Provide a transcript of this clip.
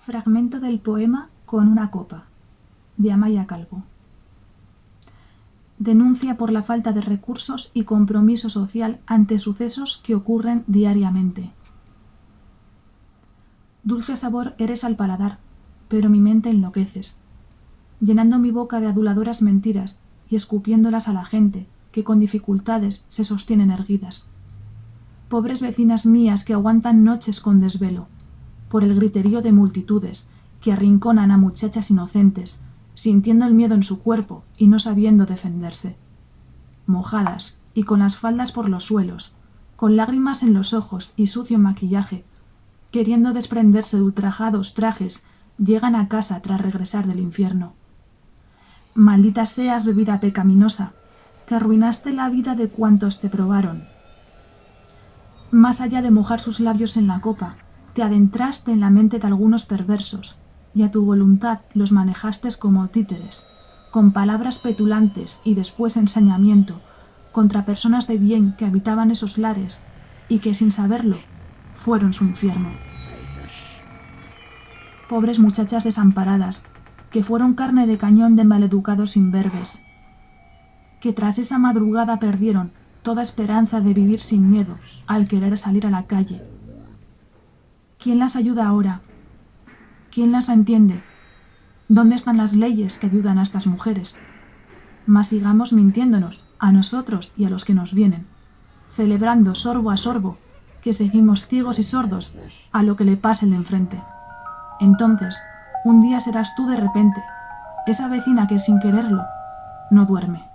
Fragmento del poema Con una copa, de Amaya Calvo. Denuncia por la falta de recursos y compromiso social ante sucesos que ocurren diariamente. Dulce sabor eres al paladar, pero mi mente enloqueces, llenando mi boca de aduladoras mentiras y escupiéndolas a la gente que con dificultades se sostienen erguidas. Pobres vecinas mías que aguantan noches con desvelo, por el griterío de multitudes que arrinconan a muchachas inocentes, sintiendo el miedo en su cuerpo y no sabiendo defenderse. Mojadas y con las faldas por los suelos, con lágrimas en los ojos y sucio maquillaje, queriendo desprenderse de ultrajados trajes, llegan a casa tras regresar del infierno. Maldita seas, bebida pecaminosa, que arruinaste la vida de cuantos te probaron. Más allá de mojar sus labios en la copa, te adentraste en la mente de algunos perversos, y a tu voluntad los manejaste como títeres, con palabras petulantes y después ensañamiento, contra personas de bien que habitaban esos lares, y que sin saberlo, fueron su infierno. Pobres muchachas desamparadas, que fueron carne de cañón de maleducados imberbes, que tras esa madrugada perdieron toda esperanza de vivir sin miedo al querer salir a la calle. ¿Quién las ayuda ahora? ¿Quién las entiende? ¿Dónde están las leyes que ayudan a estas mujeres? Mas sigamos mintiéndonos, a nosotros y a los que nos vienen, celebrando sorbo a sorbo que seguimos ciegos y sordos a lo que le pase de enfrente. Entonces, un día serás tú de repente, esa vecina que sin quererlo no duerme.